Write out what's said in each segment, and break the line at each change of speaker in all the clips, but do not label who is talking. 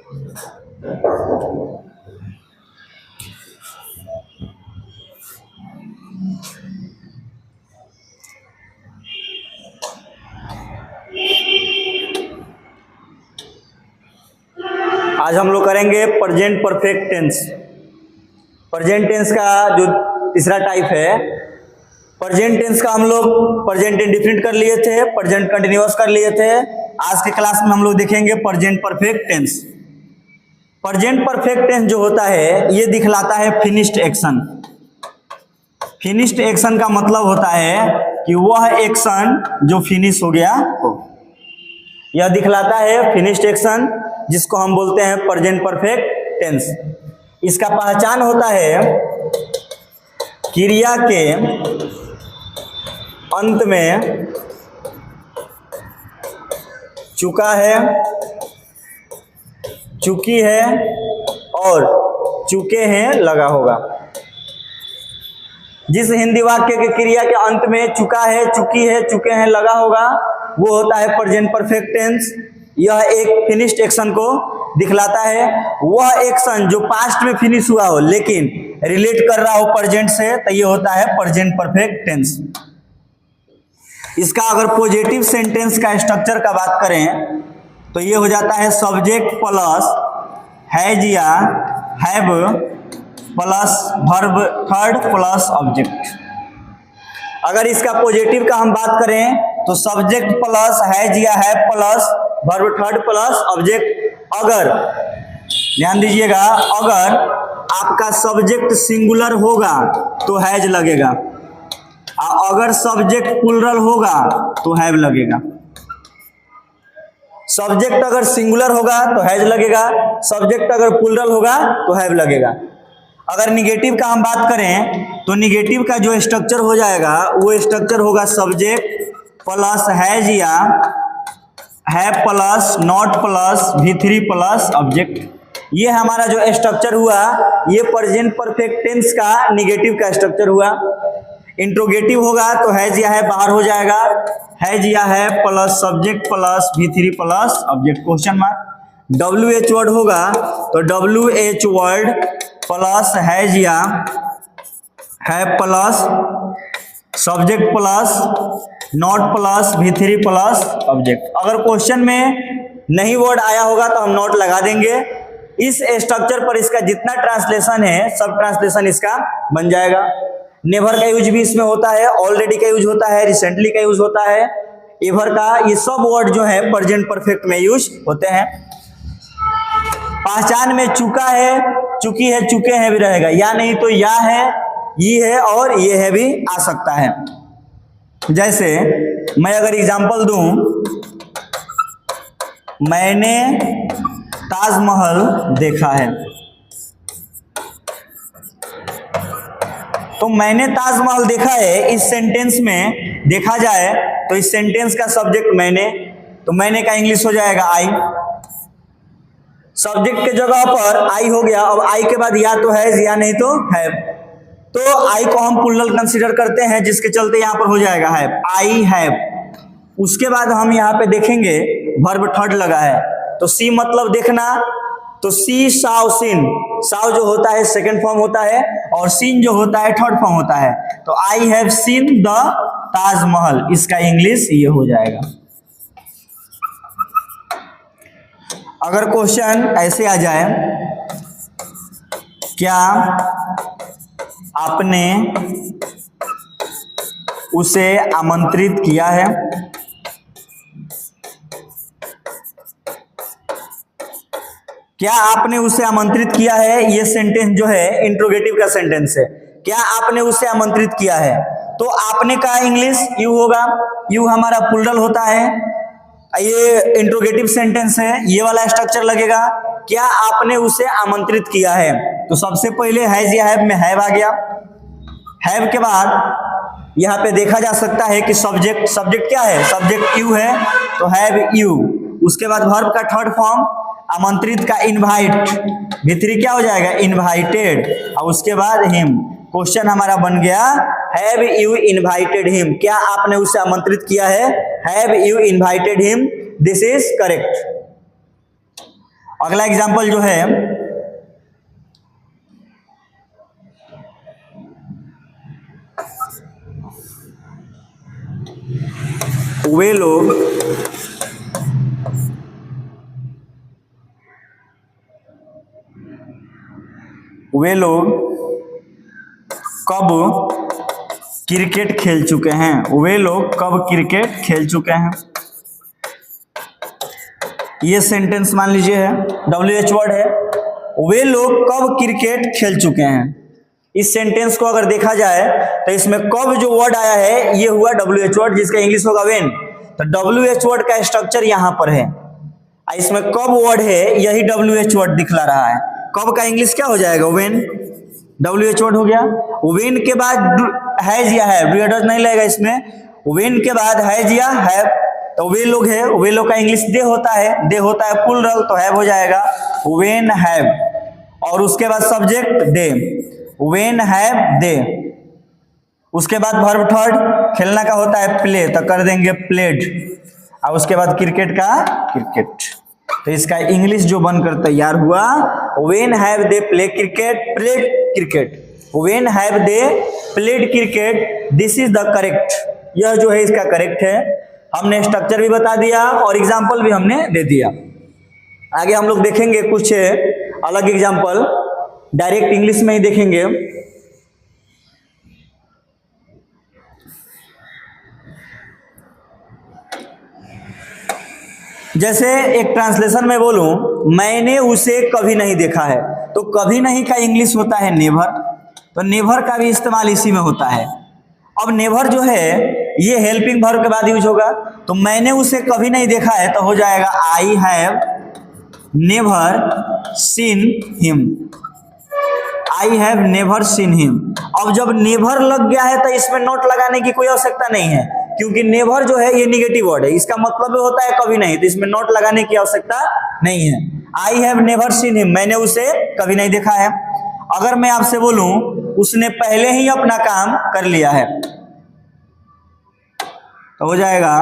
आज हम लोग करेंगे present perfect tense. Present tense का जो तीसरा टाइप है, प्रेजेंट टेंस का हम लोग प्रेजेंट इंडेफिनिट कर लिए थे, प्रेजेंट कंटिन्यूअस कर लिए थे। आज के क्लास में हम लोग देखेंगे present perfect tense. Present perfect tense जो होता है ये दिखलाता है फिनिश्ड एक्शन। फिनिश्ड एक्शन का मतलब होता है कि वह एक्शन जो फिनिश हो गया हो, यह दिखलाता है फिनिश्ड एक्शन, जिसको हम बोलते हैं प्रेजेंट परफेक्ट टेंस। इसका पहचान होता है क्रिया के अंत में चुका है, चुकी है और चुके हैं लगा होगा। जिस हिंदी वाक्य के क्रिया के अंत में चुका है, चुकी है, चुके हैं लगा होगा, वो होता है प्रेजेंट परफेक्ट टेंस। यह एक फिनिश्ड एक्शन को दिखलाता है। वह एक्शन जो पास्ट में फिनिश हुआ हो लेकिन रिलेट कर रहा हो प्रेजेंट से, तो ये होता है प्रेजेंट परफेक्ट टेंस। इसका अगर पॉजिटिव सेंटेंस का स्ट्रक्चर का बात करें तो ये हो जाता है सब्जेक्ट प्लस हैज या have plus verb third plus object. अगर इसका पॉजिटिव का हम बात करें तो सब्जेक्ट प्लस हैज या have plus verb third plus object. अगर ध्यान दीजिएगा, अगर आपका सब्जेक्ट सिंगुलर होगा तो हैज लगेगा, अगर सब्जेक्ट प्लूरल होगा तो हैव लगेगा। सब्जेक्ट अगर सिंगुलर होगा तो हैज लगेगा, सब्जेक्ट अगर प्लूरल होगा तो हैव लगेगा। अगर निगेटिव का हम बात करें तो निगेटिव का जो स्ट्रक्चर हो जाएगा वो स्ट्रक्चर होगा सब्जेक्ट प्लस हैज या have plus not plus V3 plus object. ये हमारा जो स्ट्रक्चर हुआ ये प्रेजेंट परफेक्ट टेंस का निगेटिव का स्ट्रक्चर हुआ। इंट्रोगेटिव होगा तो हैज या है बाहर हो जाएगा, हैज या है plus subject plus V3 plus object question mark. WH word होगा तो WH वर्ड प्लस हैज या है plus subject plus not plus V3 plus object. अगर क्वेश्चन में नहीं वर्ड आया होगा तो हम नॉट लगा देंगे। इस स्ट्रक्चर पर इसका जितना ट्रांसलेशन है सब ट्रांसलेशन इसका बन जाएगा। नेवर का यूज भी इसमें होता है, ऑलरेडी का यूज होता है, रिसेंटली का यूज होता है, एवर का, ये सब वर्ड जो है प्रेजेंट परफेक्ट में यूज होते हैं। पहचान में चुका है, चुकी है, चुके हैं भी रहेगा, या नहीं तो या है, ये है और ये है भी आ सकता है। जैसे मैं अगर एग्जांपल दूं, मैंने ताजमहल देखा है, तो मैंने ताजमहल देखा है इस सेंटेंस में देखा जाए तो इस सेंटेंस का सब्जेक्ट मैंने, तो मैंने का इंग्लिश हो जाएगा आई। सब्जेक्ट के जगह पर आई हो गया, अब आई के बाद या तो हैज या नहीं तो हैव, तो आई को हम प्लूरल कंसीडर करते हैं जिसके चलते यहां पर हो जाएगा हैव, आई हैव। उसके बाद हम यहां पे देखेंगे वर्ब थर्ड लगा है, तो सी मतलब देखना, तो सी साव सीन, साव जो होता है सेकंड फॉर्म होता है और सीन जो होता है थर्ड फॉर्म होता है। तो I have seen the Taj Mahal, इसका इंग्लिश ये हो जाएगा। अगर क्वेश्चन ऐसे आ जाए, क्या आपने उसे आमंत्रित किया है? क्या आपने उसे आमंत्रित किया है? ये सेंटेंस जो है इंट्रोगेटिव का सेंटेंस है। क्या आपने उसे आमंत्रित किया है? तो आपने का इंग्लिश यू होगा, यू हमारा प्लूरल होता है, ये इंट्रोगेटिव सेंटेंस है, ये वाला स्ट्रक्चर लगेगा। क्या आपने उसे आमंत्रित किया है? तो सबसे पहले हैज या हैव में हैव आ गया। हैव के बाद यहाँ पे देखा जा सकता है कि सब्जेक्ट क्या है? सब्जेक्ट यू है, तो हैव यू। उसके बाद वर्ब का थर्ड फॉर्म आमंत्रित का इनवाइट, V3 क्या हो जाएगा? इनवाइटेड। और उसके बाद हिम। क्वेश्चन हमारा बन गया हैव यू इनवाइटेड हिम, क्या आपने उसे आमंत्रित किया है? Have you invited him, this is correct. अगला एग्जाम्पल जो है, वे लोग कब क्रिकेट खेल चुके हैं। वे लोग कब क्रिकेट खेल चुके हैं। ये सेंटेंस मान लीजिए है, WH वर्ड है, वे लोग कब क्रिकेट खेल चुके हैं। इस सेंटेंस को अगर देखा जाए तो इसमें कब जो वर्ड आया है ये हुआ WH वर्ड, जिसका इंग्लिश होगा व्हेन। तो WH वर्ड का स्ट्रक्चर यहां पर है, इसमें कब वर्ड है यही WH वर्ड दिखला रहा है। कब का इंग्लिश क्या हो जाएगा, व्हेन। WH वर्ड हो गया। व्हेन के बाद हैज या हैव, डू नहीं लगेगा इसमें। व्हेन के बाद हैज या हैव, तो वे लोग है, वे लोग का इंग्लिश दे होता है, दे होता है प्लूरल, तो हैव हो जाएगा व्हेन हैव। और उसके बाद subject they, when have they. उसके बाद वर्ब थर्ड खेलना का होता है प्ले, तो कर देंगे प्लेड। और उसके बाद क्रिकेट का क्रिकेट। तो इसका इंग्लिश जो बनकर तैयार हुआ, when have they play cricket, played cricket. When have they played cricket, this is the correct. यह जो है इसका करेक्ट है। हमने स्ट्रक्चर भी बता दिया और एग्जाम्पल भी हमने दे दिया। आगे हम लोग देखेंगे कुछ अलग एग्जाम्पल, डायरेक्ट इंग्लिश में ही देखेंगे। जैसे एक ट्रांसलेशन में बोलूं, मैंने उसे कभी नहीं देखा है, तो कभी नहीं का इंग्लिश होता है नेवर, तो नेवर का भी इस्तेमाल इसी में होता है। अब नेवर जो है ये हेल्पिंग वर्ब के बाद यूज होगा, तो मैंने उसे कभी नहीं देखा है तो हो जाएगा I have never seen him. I have never seen him. अब जब नेवर लग गया है तो इसमें नोट लगाने की कोई आवश्यकता नहीं है, क्योंकि नेवर जो है ये निगेटिव वर्ड है, इसका मतलब होता है कभी नहीं, तो इसमें नोट लगाने की आवश्यकता नहीं है। I have never seen him, मैंने उसे कभी नहीं देखा है। अगर मैं आपसे बोलूं उसने पहले ही अपना काम कर लिया है, तो हो जाएगा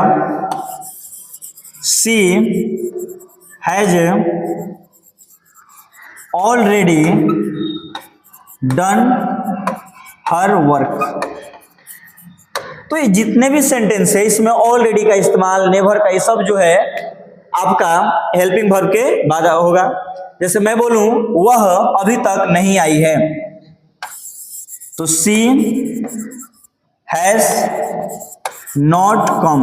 she has already done her work. तो ये जितने भी सेंटेंस है इसमें ऑलरेडी का इस्तेमाल, नेवर का, ये सब जो है आपका हेल्पिंग वर्ब के बाद होगा। जैसे मैं बोलूं वह अभी तक नहीं आई है, तो शी हैज नॉट कम,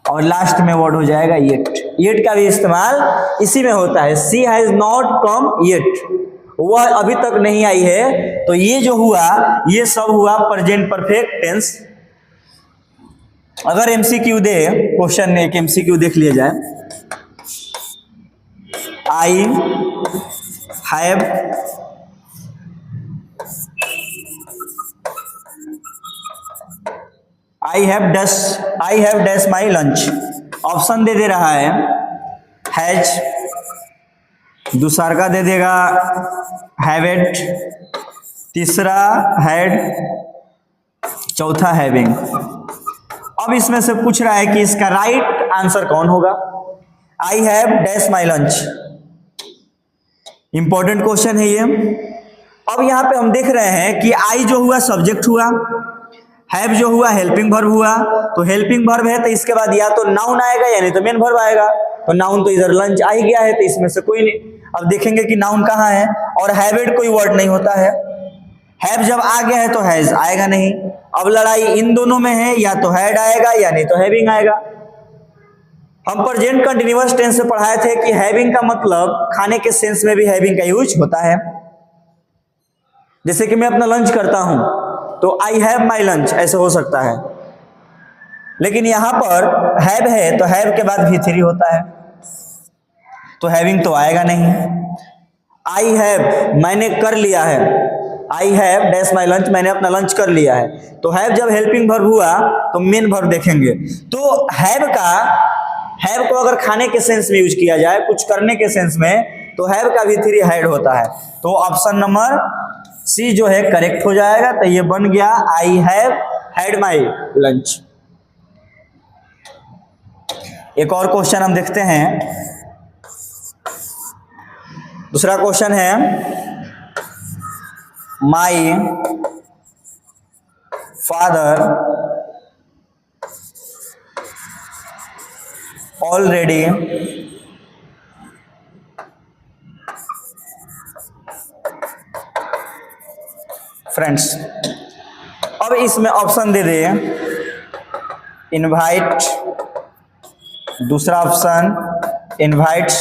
और लास्ट में वर्ड हो जाएगा येट। येट का भी इस्तेमाल इसी में होता है, she has not come yet, वह अभी तक नहीं आई है। तो ये जो हुआ ये सब हुआ प्रेजेंट परफेक्ट टेंस। अगर MCQ दे, क्वेश्चन एक MCQ देख लिया जाए, I have I have dash my lunch. Option दे रहा है हैज, दूसरा का दे देगा हैवेंट, तीसरा हैड, चौथा हैविंग। अब इसमें से पूछ रहा है कि इसका राइट आंसर कौन होगा। आई have dash my lunch, important question है ये। अब यहां पे हम देख रहे हैं कि आई जो हुआ सब्जेक्ट हुआ, हैव जो हुआ हेल्पिंग वर्ब हुआ, तो हेल्पिंग वर्ब है तो इसके बाद या तो नाउन आएगा या नहीं तो मेन वर्ब आएगा। तो नाउन तो इधर लंच आ ही गया है, तो इसमें से कोई नहीं। अब देखेंगे कि नाउन कहाँ है, और हैवेड कोई वर्ड नहीं होता है। हैव जब आ गया है तो हैज आएगा नहीं। अब लड़ाई इन दोनों में है, या तो हैड आएगा या नहीं तो हैविंग आएगा। हम प्रेजेंट कंटिन्यूअस टेंस से पढ़ाए थे कि हैविंग का मतलब खाने के सेंस में भी हैविंग का यूज होता है। जैसे कि मैं अपना लंच करता हूं तो आई हैव माई लंच ऐसे हो सकता है, लेकिन यहां पर हैव है तो हैव के बाद V3 होता है, तो हैविंग तो आएगा नहीं। आई हैव मैंने कर लिया है, आई हैव डैश माई लंच मैंने अपना लंच कर लिया है, तो हैव जब हेल्पिंग वर्ब हुआ तो मेन वर्ब देखेंगे। तो हैव को अगर खाने के सेंस में यूज किया जाए, कुछ करने के सेंस में, तो हैव का V3 हैड होता है। तो ऑप्शन नंबर सी जो है करेक्ट हो जाएगा। तो ये बन गया I have had my lunch. एक और क्वेश्चन हम देखते हैं, दूसरा क्वेश्चन है, माई फादर ऑलरेडी फ्रेंड्स। अब इसमें ऑप्शन दे दे, इनवाइट, दूसरा ऑप्शन इनवाइट्स,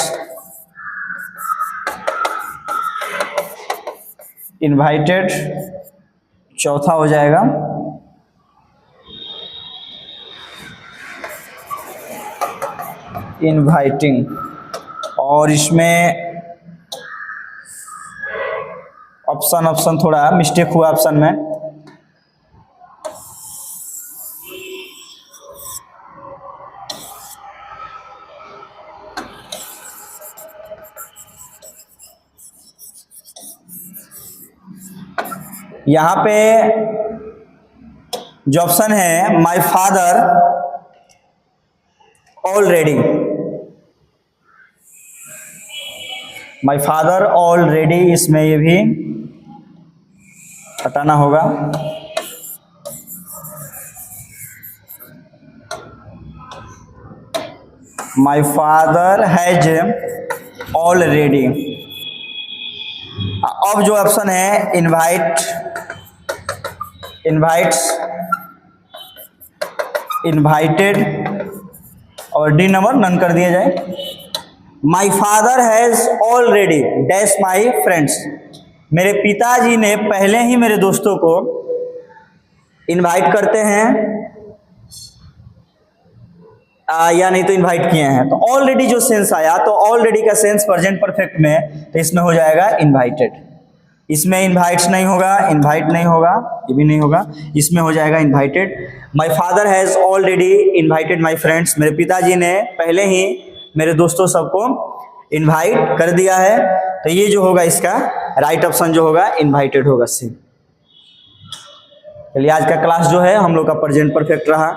इनवाइटेड, चौथा हो जाएगा इनवाइटिंग। और इसमें ऑप्शन थोड़ा मिस्टेक हुआ ऑप्शन में। यहां पे जो ऑप्शन है my father already, my father already, इसमें ये भी हटाना होगा। My father has already. अब जो ऑप्शन है इनवाइट, इनवाइट्स, इनवाइटेड और डी नंबर नन कर दिया जाए। My father has already dash my friends, मेरे पिताजी ने पहले ही मेरे दोस्तों को इनवाइट करते हैं या नहीं तो इनवाइट किए हैं। तो ऑलरेडी जो सेंस आया, तो ऑलरेडी का सेंस प्रेजेंट परफेक्ट में, तो इसमें हो जाएगा इनवाइटेड। इसमें इनवाइट्स नहीं होगा, इनवाइट नहीं होगा, ये भी नहीं होगा, इसमें हो जाएगा invited. My father has already invited my friends, मेरे पिताजी ने पहले ही मेरे दोस्तों सबको इनवाइट कर दिया है। तो ये जो होगा इसका राइट ऑप्शन जो होगा इनवाइटेड होगा, सी। चलिए आज का क्लास जो है हम लोग का प्रेजेंट परफेक्ट रहा।